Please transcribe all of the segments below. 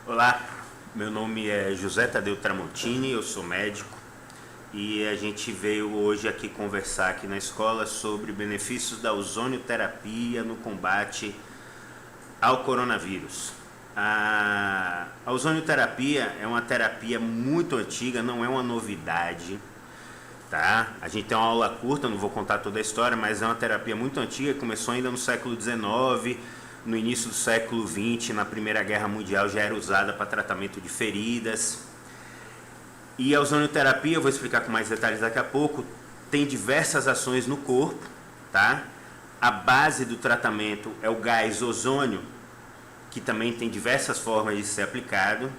Olá, meu nome é José Tadeu Tramontini, eu sou médico e a gente veio hoje aqui conversar aqui na escola sobre benefícios da ozonioterapia no combate ao coronavírus. A ozonioterapia é uma terapia muito antiga, não é uma novidade, tá? A gente tem uma aula curta, não vou contar toda a história, mas é uma terapia muito antiga, começou ainda no século XIX, no início do século XX, na Primeira Guerra Mundial, já era usada para tratamento de feridas. E a ozonioterapia, eu vou explicar com mais detalhes daqui a pouco, tem diversas ações no corpo, tá? A base do tratamento é o gás ozônio, que também tem diversas formas de ser aplicado.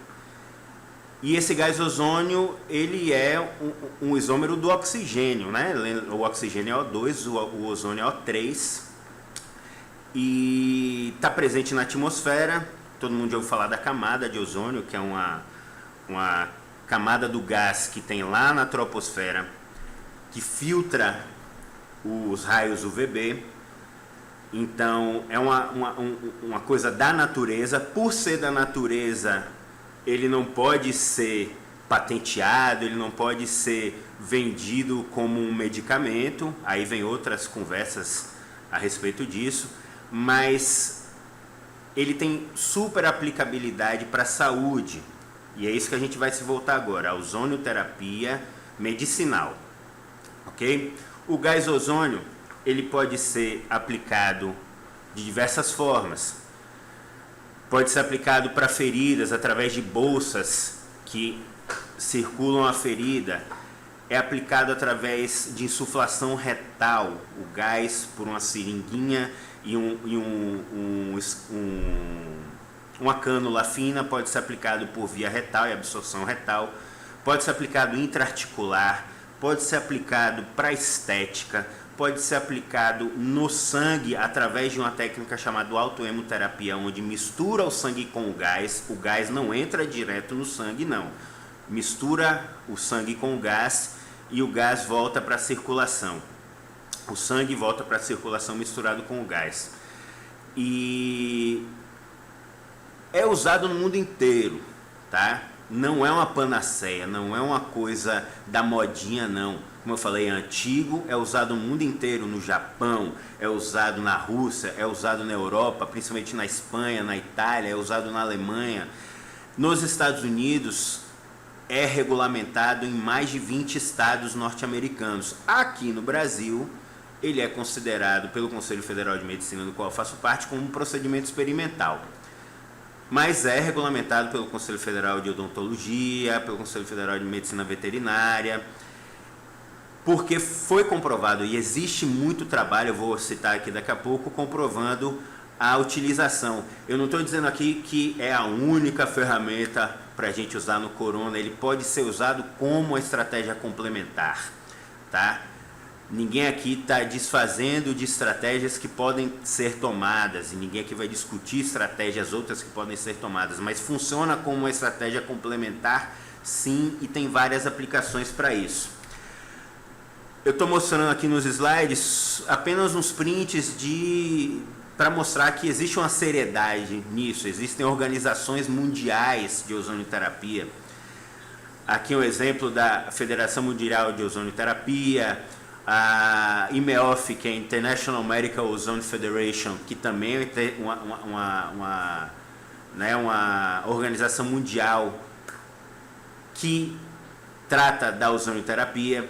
E esse gás ozônio, ele é um isômero do oxigênio, né? O oxigênio é O2, o ozônio é O3. E está presente na atmosfera. Todo mundo já ouviu falar da camada de ozônio, que é uma camada do gás que tem lá na troposfera, que filtra os raios UVB. Então é uma coisa da natureza. Por ser da natureza, ele não pode ser patenteado, ele não pode ser vendido como um medicamento. Aí vem outras conversas a respeito disso, mas ele tem super aplicabilidade para a saúde, e é isso que a gente vai se voltar agora, a ozonioterapia medicinal, ok? O gás ozônio, ele pode ser aplicado de diversas formas. Pode ser aplicado para feridas através de bolsas que circulam a ferida. É aplicado através de insuflação retal, o gás por uma seringuinha e uma cânula fina pode ser aplicado por via retal e absorção retal. Pode ser aplicado intraarticular, pode ser aplicado para estética, pode ser aplicado no sangue através de uma técnica chamada autohemoterapia, onde mistura o sangue com o gás não entra direto no sangue, não. Mistura o sangue com o gás e o gás volta para a circulação. O sangue volta para a circulação misturado com o gás. E é usado no mundo inteiro, tá? Não é uma panaceia, não é uma coisa da modinha, não. Como eu falei, é antigo, é usado no mundo inteiro, no Japão, é usado na Rússia, é usado na Europa, principalmente na Espanha, na Itália, é usado na Alemanha. Nos Estados Unidos, é regulamentado em mais de 20 estados norte-americanos. Aqui no Brasil, ele é considerado pelo Conselho Federal de Medicina, do qual eu faço parte, como um procedimento experimental. Mas é regulamentado pelo Conselho Federal de Odontologia, pelo Conselho Federal de Medicina Veterinária, porque foi comprovado, e existe muito trabalho, eu vou citar aqui daqui a pouco, comprovando a utilização. Eu não estou dizendo aqui que é a única ferramenta para a gente usar no corona, ele pode ser usado como uma estratégia complementar, tá? Ninguém aqui está desfazendo de estratégias que podem ser tomadas, e ninguém aqui vai discutir estratégias outras que podem ser tomadas, mas funciona como uma estratégia complementar, sim, e tem várias aplicações para isso. Eu estou mostrando aqui nos slides apenas uns prints para mostrar que existe uma seriedade nisso, existem organizações mundiais de ozonioterapia. Aqui um exemplo da Federação Mundial de Ozonioterapia, a IMEOF, que é International Medical Ozone Federation, que também é uma organização mundial que trata da ozonioterapia.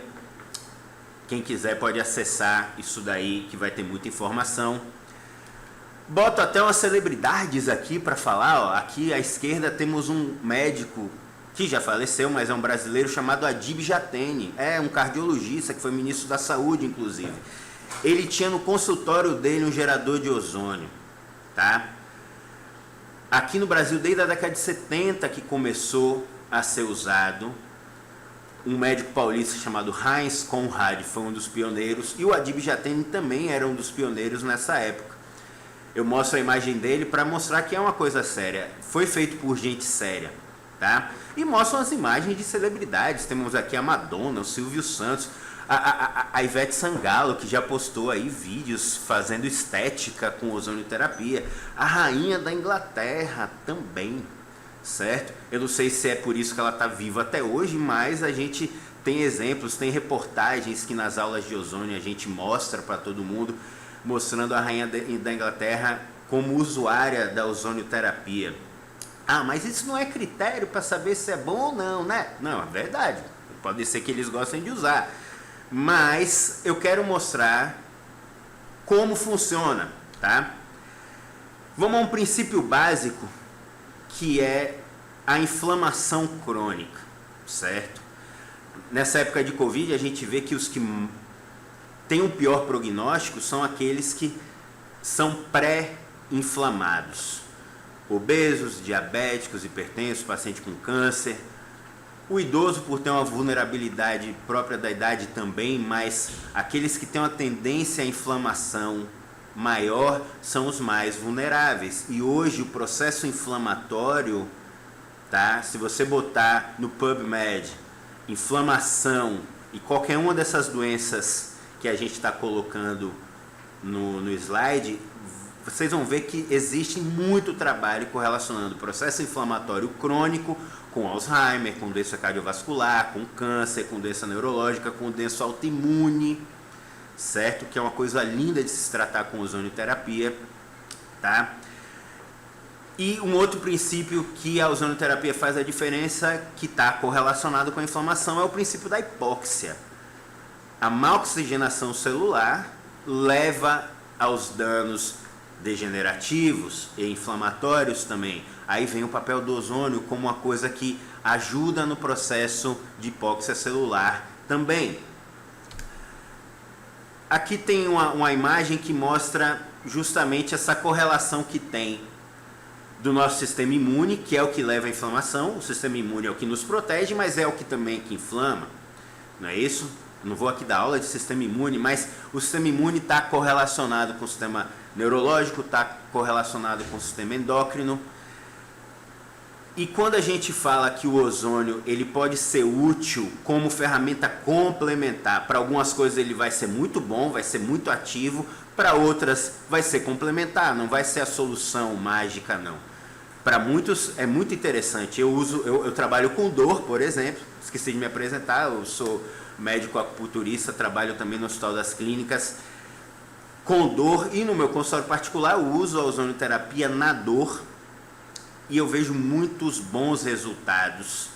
Quem quiser pode acessar isso daí, que vai ter muita informação. Boto até umas celebridades aqui para falar. Ó. Aqui à esquerda temos um médico que já faleceu, mas é um brasileiro chamado Adib Jatene. É um cardiologista que foi ministro da Saúde, inclusive. Ele tinha no consultório dele um gerador de ozônio, tá? Aqui no Brasil, desde a década de 70 que começou a ser usado, um médico paulista chamado Heinz Conrad foi um dos pioneiros, e o Adib Jatene também era um dos pioneiros nessa época. Eu mostro a imagem dele para mostrar que é uma coisa séria. Foi feito por gente séria, tá? E mostram as imagens de celebridades. Temos aqui a Madonna, o Silvio Santos, a Ivete Sangalo, que já postou aí vídeos fazendo estética com ozonioterapia. A rainha da Inglaterra também, certo? Eu não sei se é por isso que ela está viva até hoje, mas a gente tem exemplos, tem reportagens que nas aulas de ozônio a gente mostra para todo mundo, mostrando a rainha da Inglaterra como usuária da ozonioterapia. Ah, mas isso não é critério para saber se é bom ou não, né? Não, é verdade. Pode ser que eles gostem de usar. Mas eu quero mostrar como funciona, tá? Vamos a um princípio básico, que é a inflamação crônica, certo? Nessa época de Covid, a gente vê que os que têm um pior prognóstico são aqueles que são pré-inflamados. Obesos, diabéticos, hipertensos, paciente com câncer. O idoso, por ter uma vulnerabilidade própria da idade também, mas aqueles que têm uma tendência à inflamação maior são os mais vulneráveis. E hoje o processo inflamatório, tá? Se você botar no PubMed inflamação e qualquer uma dessas doenças que a gente está colocando no slide, vocês vão ver que existe muito trabalho correlacionando o processo inflamatório crônico com Alzheimer, com doença cardiovascular, com câncer, com doença neurológica, com doença autoimune, certo? Que é uma coisa linda de se tratar com ozonioterapia, tá? E um outro princípio que a ozonioterapia faz a diferença, que está correlacionado com a inflamação, é o princípio da hipóxia. A má oxigenação celular leva aos danos degenerativos e inflamatórios também. Aí vem o papel do ozônio como uma coisa que ajuda no processo de hipóxia celular também. Aqui tem uma imagem que mostra justamente essa correlação que tem do nosso sistema imune, que é o que leva à inflamação. O sistema imune é o que nos protege, mas é o que também que inflama, não é isso? Não vou aqui dar aula de sistema imune, mas o sistema imune está correlacionado com o sistema neurológico, está correlacionado com o sistema endócrino. E quando a gente fala que o ozônio ele pode ser útil como ferramenta complementar, para algumas coisas ele vai ser muito bom, vai ser muito ativo, para outras vai ser complementar, não vai ser a solução mágica não. Para muitos é muito interessante. Eu trabalho com dor, por exemplo, esqueci de me apresentar, eu sou médico acupunturista, trabalho também no Hospital das Clínicas com dor, e no meu consultório particular eu uso a ozonioterapia na dor e eu vejo muitos bons resultados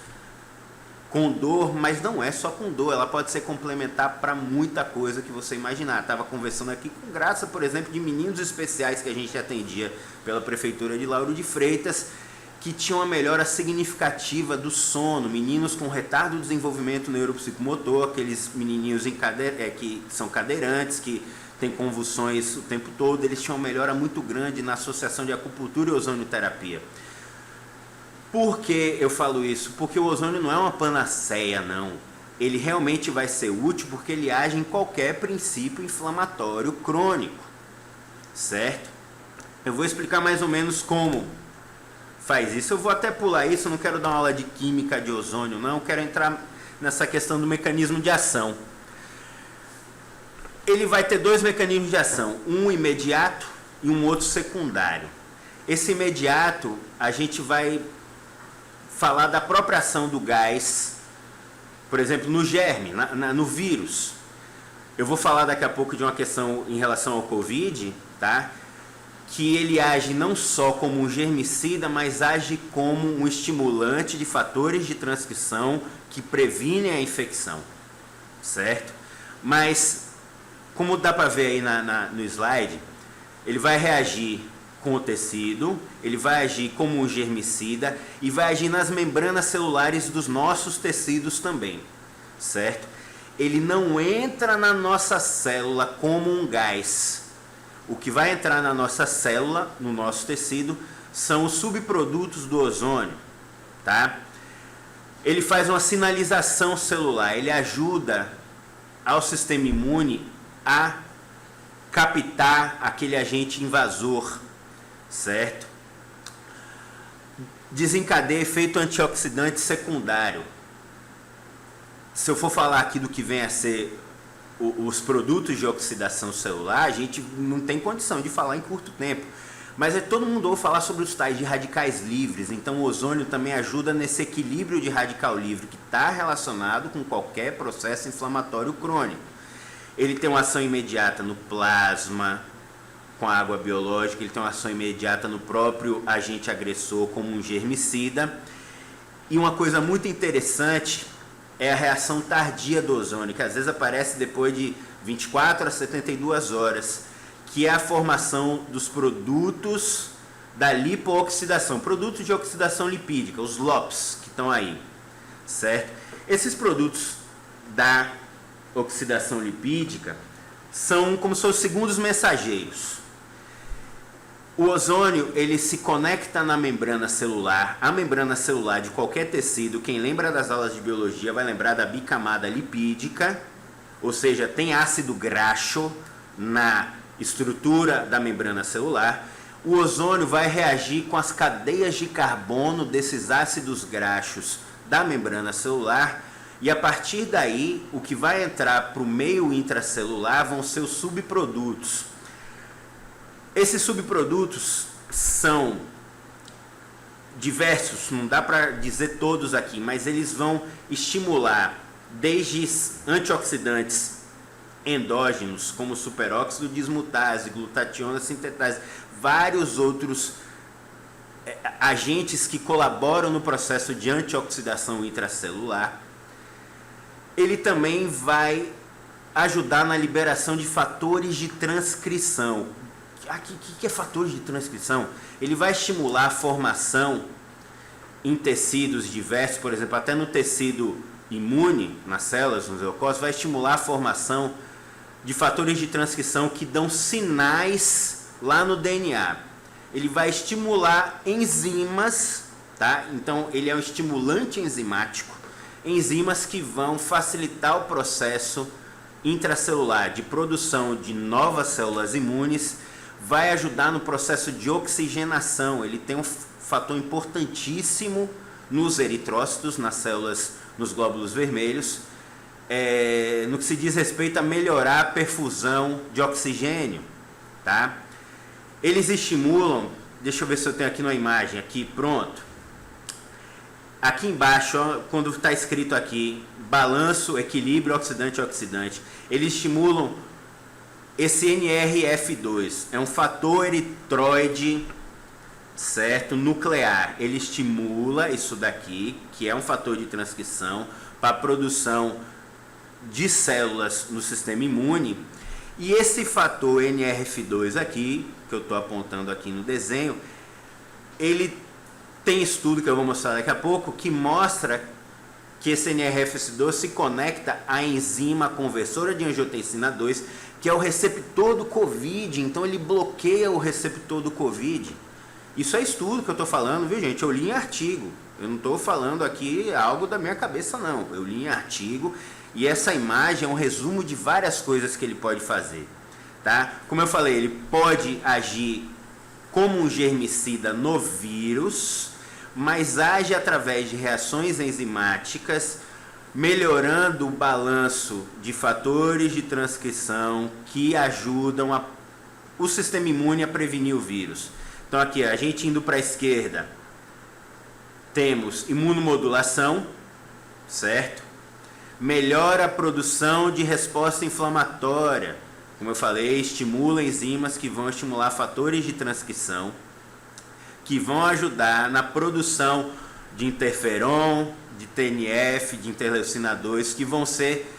com dor, mas não é só com dor, ela pode ser complementar para muita coisa que você imaginar. Estava conversando aqui com graça, por exemplo, de meninos especiais que a gente atendia pela Prefeitura de Lauro de Freitas, que tinham uma melhora significativa do sono, meninos com retardo do desenvolvimento neuropsicomotor, aqueles menininhos que são cadeirantes, que têm convulsões o tempo todo, eles tinham uma melhora muito grande na associação de acupuntura e ozonioterapia. Por que eu falo isso? Porque o ozônio não é uma panaceia, não. Ele realmente vai ser útil porque ele age em qualquer princípio inflamatório crônico, certo? Eu vou explicar mais ou menos como faz isso. Eu vou até pular isso, não quero dar uma aula de química de ozônio, não. Quero entrar nessa questão do mecanismo de ação. Ele vai ter dois mecanismos de ação, um imediato e um outro secundário. Esse imediato, a gente vai falar da própria ação do gás, por exemplo, no germe, no vírus. Eu vou falar daqui a pouco de uma questão em relação ao Covid, tá? Que ele age não só como um germicida, mas age como um estimulante de fatores de transcrição que previnem a infecção, certo? Mas, como dá para ver aí no slide, ele vai reagir com o tecido, ele vai agir como um germicida e vai agir nas membranas celulares dos nossos tecidos também, certo? Ele não entra na nossa célula como um gás. O que vai entrar na nossa célula, no nosso tecido, são os subprodutos do ozônio, tá? Ele faz uma sinalização celular, ele ajuda ao sistema imune a captar aquele agente invasor, certo? Desencadeia efeito antioxidante secundário. Se eu for falar aqui do que vem a ser os produtos de oxidação celular, a gente não tem condição de falar em curto tempo. Mas todo mundo ouve falar sobre os tais de radicais livres, então o ozônio também ajuda nesse equilíbrio de radical livre que está relacionado com qualquer processo inflamatório crônico. Ele tem uma ação imediata no plasma, com a água biológica, ele tem uma ação imediata no próprio agente agressor como um germicida. E uma coisa muito interessante é a reação tardia do ozônio, que às vezes aparece depois de 24 a 72 horas, que é a formação dos produtos da lipooxidação, produtos de oxidação lipídica, os LOPs que estão aí, certo? Esses produtos da oxidação lipídica são como se fossem segundos mensageiros. O ozônio, ele se conecta na membrana celular. A membrana celular de qualquer tecido, quem lembra das aulas de biologia vai lembrar da bicamada lipídica, ou seja, tem ácido graxo na estrutura da membrana celular. O ozônio vai reagir com as cadeias de carbono desses ácidos graxos da membrana celular, e a partir daí, o que vai entrar para o meio intracelular vão ser os subprodutos. Esses subprodutos são diversos, não dá para dizer todos aqui, mas eles vão estimular desde antioxidantes endógenos, como superóxido dismutase, glutationa sintetase, vários outros agentes que colaboram no processo de antioxidação intracelular. Ele também vai ajudar na liberação de fatores de transcrição. O que é fatores de transcrição? Ele vai estimular a formação em tecidos diversos, por exemplo, até no tecido imune, nas células, nos leucócitos, vai estimular a formação de fatores de transcrição que dão sinais lá no DNA. Ele vai estimular enzimas, tá? Então ele é um estimulante enzimático, enzimas que vão facilitar o processo intracelular de produção de novas células imunes, vai ajudar no processo de oxigenação. Ele tem um fator importantíssimo nos eritrócitos, nas células, nos glóbulos vermelhos, no que se diz respeito a melhorar a perfusão de oxigênio, tá? Eles estimulam, deixa eu ver se eu tenho aqui na imagem, aqui, pronto. Aqui embaixo, ó, quando está escrito aqui, balanço, equilíbrio, oxidante, eles estimulam esse NRF2, é um fator eritróide, certo, nuclear. Ele estimula isso daqui, que é um fator de transcrição para a produção de células no sistema imune. E esse fator NRF2 aqui, que eu estou apontando aqui no desenho, ele tem estudo que eu vou mostrar daqui a pouco, que mostra que esse NRF2 se conecta à enzima conversora de angiotensina 2, que é o receptor do COVID, então ele bloqueia o receptor do COVID. Isso é estudo que eu estou falando, viu gente? Eu li em artigo, eu não estou falando aqui algo da minha cabeça não, eu li em artigo, e essa imagem é um resumo de várias coisas que ele pode fazer, tá? Como eu falei, ele pode agir como um germicida no vírus, mas age através de reações enzimáticas, melhorando o balanço de fatores de transcrição que ajudam o sistema imune a prevenir o vírus. Então aqui, a gente indo para a esquerda, temos imunomodulação, certo? Melhora a produção de resposta inflamatória. Como eu falei, estimula enzimas que vão estimular fatores de transcrição, que vão ajudar na produção de interferon, de TNF, de interleucina 2, que vão ser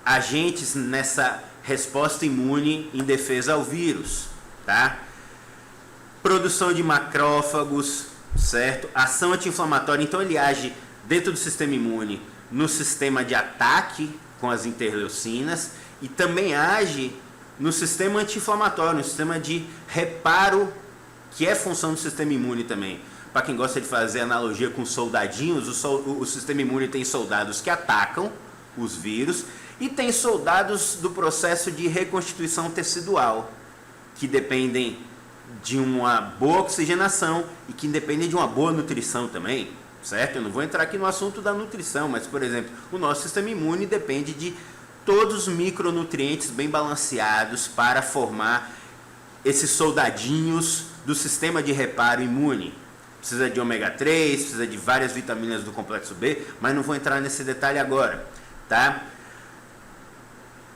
agentes nessa resposta imune em defesa ao vírus, tá? Produção de macrófagos, certo? Ação anti-inflamatória, então ele age dentro do sistema imune, no sistema de ataque com as interleucinas, e também age no sistema anti-inflamatório, no sistema de reparo, que é função do sistema imune também. Para quem gosta de fazer analogia com soldadinhos, o sistema imune tem soldados que atacam os vírus e tem soldados do processo de reconstituição tecidual, que dependem de uma boa oxigenação e que dependem de uma boa nutrição também, certo? Eu não vou entrar aqui no assunto da nutrição, mas, por exemplo, o nosso sistema imune depende de todos os micronutrientes bem balanceados para formar esses soldadinhos do sistema de reparo imune. Precisa de ômega 3, precisa de várias vitaminas do complexo B, mas não vou entrar nesse detalhe agora, tá?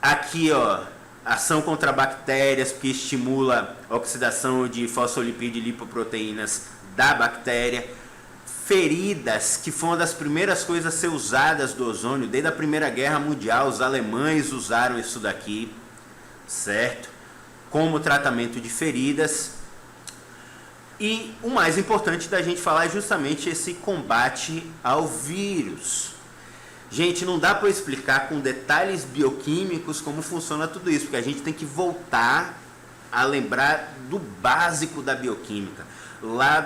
Aqui, ó, ação contra bactérias, que estimula a oxidação de fosfolipídio e lipoproteínas da bactéria. Feridas, que foi uma das primeiras coisas a ser usadas do ozônio, desde a Primeira Guerra Mundial, os alemães usaram isso daqui, certo? Como tratamento de feridas. E o mais importante da gente falar é justamente esse combate ao vírus. Gente, não dá para explicar com detalhes bioquímicos como funciona tudo isso, porque a gente tem que voltar a lembrar do básico da bioquímica, lá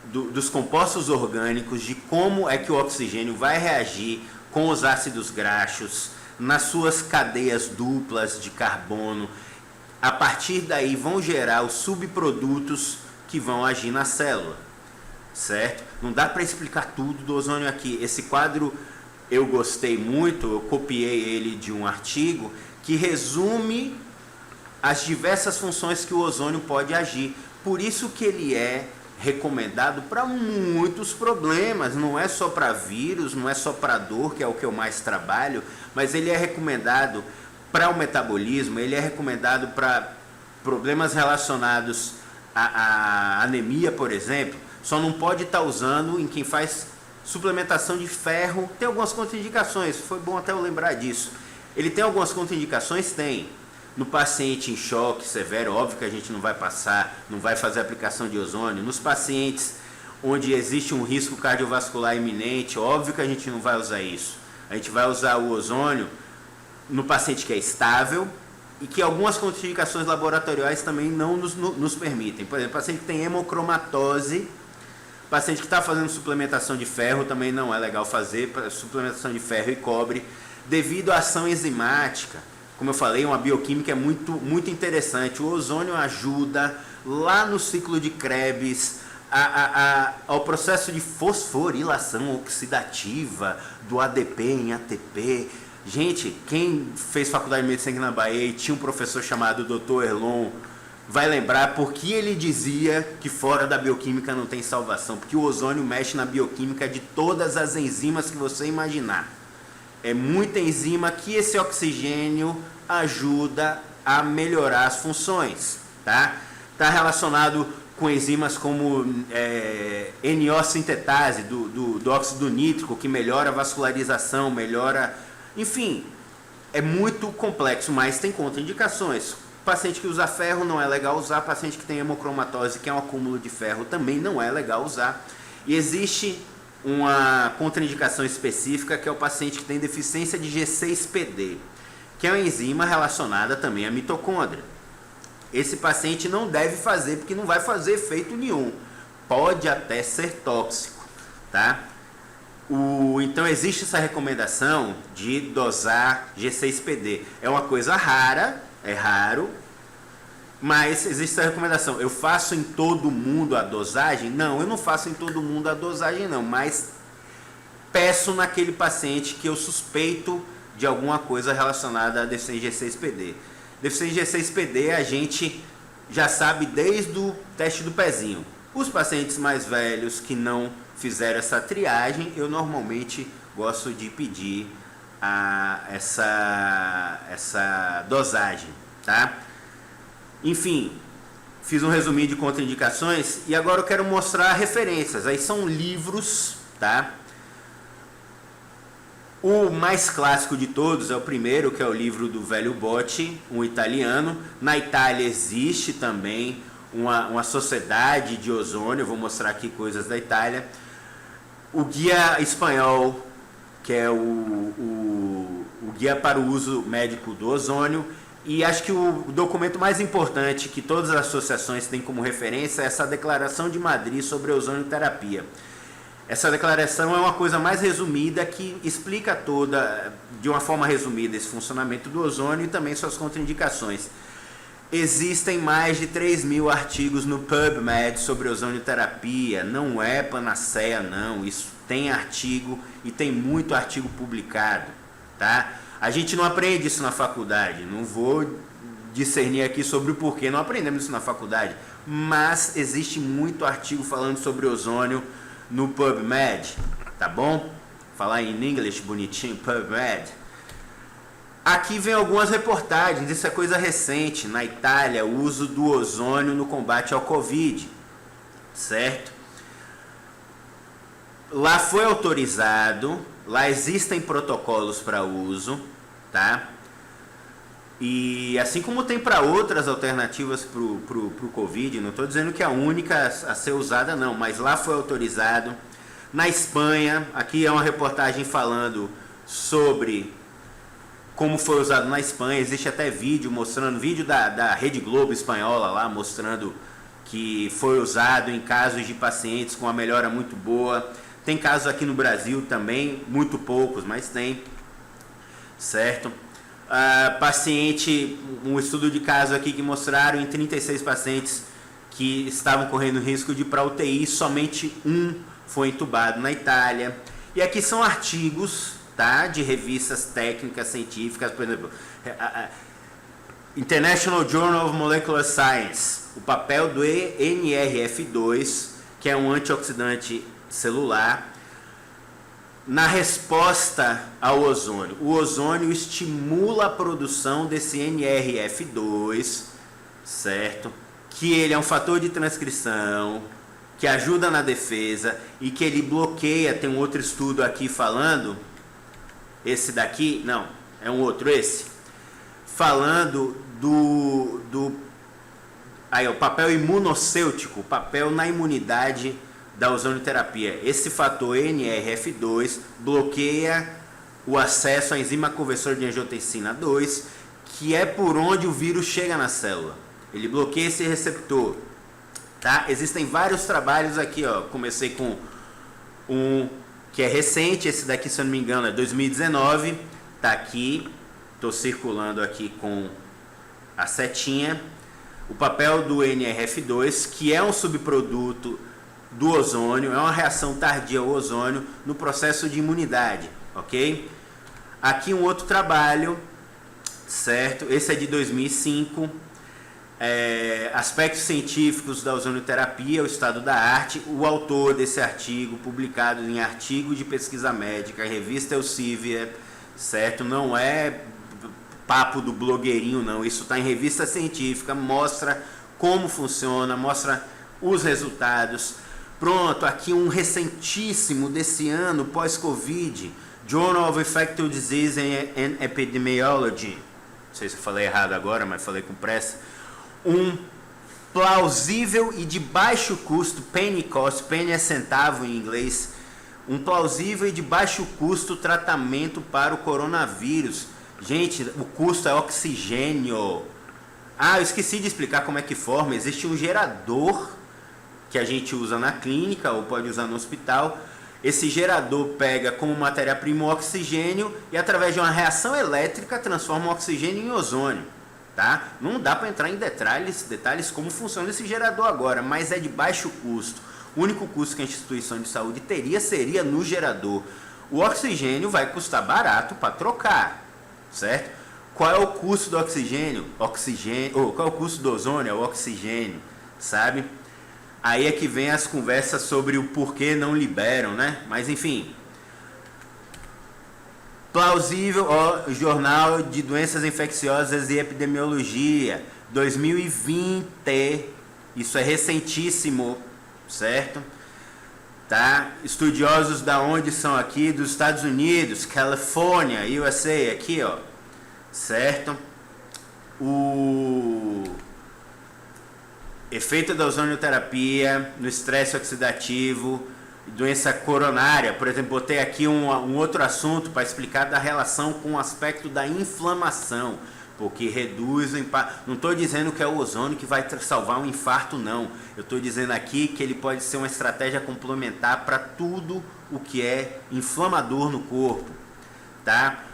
dos compostos orgânicos, de como é que o oxigênio vai reagir com os ácidos graxos, nas suas cadeias duplas de carbono. A partir daí vão gerar os subprodutos que vão agir na célula, certo? Não dá para explicar tudo do ozônio aqui. Esse quadro eu gostei muito, eu copiei ele de um artigo que resume as diversas funções que o ozônio pode agir. Por isso que ele é recomendado para muitos problemas, não é só para vírus, não é só para dor, que é o que eu mais trabalho, mas ele é recomendado para o metabolismo, ele é recomendado para problemas relacionados à anemia, por exemplo. Só não pode estar usando em quem faz suplementação de ferro. Tem algumas contraindicações, foi bom até eu lembrar disso. Ele tem algumas contraindicações? Tem. No paciente em choque severo, óbvio que a gente não vai passar, não vai fazer aplicação de ozônio. Nos pacientes onde existe um risco cardiovascular iminente, óbvio que a gente não vai usar isso. A gente vai usar o ozônio no paciente que é estável e que algumas contraindicações laboratoriais também não nos permitem. Por exemplo, paciente que tem hemocromatose, paciente que está fazendo suplementação de ferro, também não é legal fazer suplementação de ferro e cobre, devido à ação enzimática. Como eu falei, uma bioquímica é muito interessante. O ozônio ajuda lá no ciclo de Krebs ao processo de fosforilação oxidativa do ADP em ATP. Gente, quem fez faculdade de medicina aqui na Bahia e tinha um professor chamado Dr. Erlon, vai lembrar porque ele dizia que fora da bioquímica não tem salvação, porque o ozônio mexe na bioquímica de todas as enzimas que você imaginar. É muita enzima que esse oxigênio ajuda a melhorar as funções, tá? Está relacionado com enzimas como NO-sintetase do óxido nítrico, que melhora a vascularização, melhora... Enfim, é muito complexo, mas tem contraindicações. Paciente que usa ferro não é legal usar, paciente que tem hemocromatose, que é um acúmulo de ferro, também não é legal usar. E existe uma contraindicação específica, que é o paciente que tem deficiência de G6PD, que é uma enzima relacionada também à mitocôndria. Esse paciente não deve fazer, porque não vai fazer efeito nenhum. Pode até ser tóxico, tá? Então existe essa recomendação de dosar G6PD. É uma coisa rara, é raro, mas existe essa recomendação. Eu faço em todo mundo a dosagem? Não, eu não faço em todo mundo a dosagem não, mas peço naquele paciente que eu suspeito de alguma coisa relacionada a deficiência G6PD. Deficiência G6PD a gente já sabe desde o teste do pezinho. Os pacientes mais velhos que não fizeram essa triagem, eu normalmente gosto de pedir essa dosagem, tá? Enfim, fiz um resuminho de contraindicações e agora eu quero mostrar referências. Aí são livros, tá? O mais clássico de todos é o primeiro, que é o livro do Velho Botti, um italiano. Na Itália existe também uma sociedade de ozônio, eu vou mostrar aqui coisas da Itália. O guia espanhol, que é o guia para o uso médico do ozônio. E acho que o documento mais importante que todas as associações têm como referência é essa Declaração de Madrid sobre a ozonioterapia. Essa declaração é uma coisa mais resumida que explica de uma forma resumida, esse funcionamento do ozônio e também suas contraindicações. Existem mais de 3.000 artigos no PubMed sobre ozonioterapia, não é panaceia não, isso tem artigo e tem muito artigo publicado, tá? A gente não aprende isso na faculdade, não vou discernir aqui sobre o porquê não aprendemos isso na faculdade. mas existe muito artigo falando sobre ozônio no PubMed, tá bom? Falar em inglês bonitinho, PubMed. Aqui vem algumas reportagens, isso é coisa recente, na Itália, o uso do ozônio no combate ao Covid, certo? Lá foi autorizado, lá existem protocolos para uso, tá? E assim como tem para outras alternativas pro Covid, não estou dizendo que é a única a ser usada não, mas lá foi autorizado. Na Espanha, aqui é uma reportagem falando sobre como foi usado na Espanha, existe até vídeo mostrando, vídeo da Rede Globo espanhola lá, mostrando que foi usado em casos de pacientes com uma melhora muito boa. Tem casos aqui no Brasil também, muito poucos, mas tem, certo? Paciente, um estudo de caso aqui que mostraram em 36 pacientes que estavam correndo risco de ir para UTI, somente um foi entubado na Itália. E aqui são artigos, tá, de revistas técnicas científicas, por exemplo, International Journal of Molecular Science, o papel do NRF2, que é um antioxidante celular, na resposta ao ozônio. O ozônio estimula a produção desse NRF2, certo? Que ele é um fator de transcrição, que ajuda na defesa e que ele bloqueia. Tem um outro estudo aqui falando, esse daqui, não, é um outro, esse, falando aí, o papel imunocêutico, o papel na imunidade da ozonioterapia. Esse fator NRF2 bloqueia o acesso à enzima conversora de angiotensina 2, que é por onde o vírus chega na célula. Ele bloqueia esse receptor, tá? Existem vários trabalhos aqui, ó. Comecei com um que é recente, esse daqui, se eu não me engano, é 2019, tá aqui, tô circulando aqui com a setinha. O papel do NRF2, que é um subproduto do ozônio, é uma reação tardia ao ozônio no processo de imunidade, ok? Aqui um outro trabalho, certo? Esse é de 2005, aspectos científicos da ozonioterapia, o estado da arte. O autor desse artigo, publicado em artigo de pesquisa médica, revista Elsevier, certo? Não é papo do blogueirinho, não. Isso está em revista científica, mostra como funciona, mostra os resultados. Pronto, aqui um recentíssimo desse ano, pós-Covid, Journal of Infectious Disease and Epidemiology. Não sei se eu falei errado agora, mas falei com pressa. Um plausível e de baixo custo, penny cost, penny é centavo em inglês, um plausível e de baixo custo tratamento para o coronavírus. Gente, o custo é oxigênio. Eu esqueci de explicar como é que forma. Existe um gerador que a gente usa na clínica ou pode usar no hospital. Esse gerador pega como matéria-prima o oxigênio e através de uma reação elétrica transforma o oxigênio em ozônio, tá? Não dá para entrar em detalhes como funciona esse gerador agora, mas é de baixo custo. O único custo que a instituição de saúde teria seria no gerador. O oxigênio vai custar barato para trocar, certo? Qual é o custo do oxigênio? Qual é o custo do ozônio? É o oxigênio, sabe? Aí é que vem as conversas sobre o porquê não liberam, né? Mas enfim. Plausível, Jornal de Doenças Infecciosas e Epidemiologia, 2020. Isso é recentíssimo, certo? Tá? Estudiosos da onde são aqui? Dos Estados Unidos, Califórnia, USA, aqui, ó. Certo? O efeito da ozonioterapia no estresse oxidativo, doença coronária. Por exemplo, botei aqui um outro assunto para explicar da relação com o aspecto da inflamação, porque reduz o impacto. Não estou dizendo que é o ozônio que vai salvar um infarto, não. Eu estou dizendo aqui que ele pode ser uma estratégia complementar para tudo o que é inflamador no corpo, tá?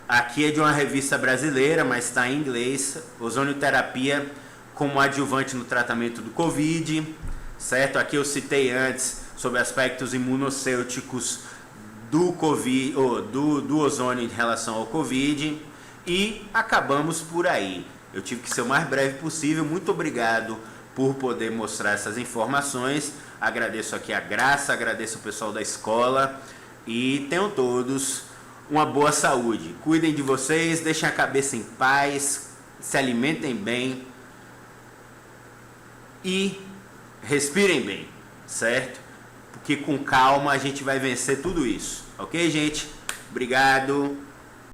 Aqui é de uma revista brasileira, mas está em inglês. Ozonioterapia como adjuvante no tratamento do Covid, certo? Aqui eu citei antes sobre aspectos imunocêuticos do Covid, do ozônio em relação ao Covid, e acabamos por aí. Eu tive que ser o mais breve possível. Muito obrigado por poder mostrar essas informações. Agradeço aqui a Graça, agradeço o pessoal da escola e tenham todos uma boa saúde. Cuidem de vocês, deixem a cabeça em paz, se alimentem bem e respirem bem, certo? Porque com calma a gente vai vencer tudo isso, ok, gente? Obrigado.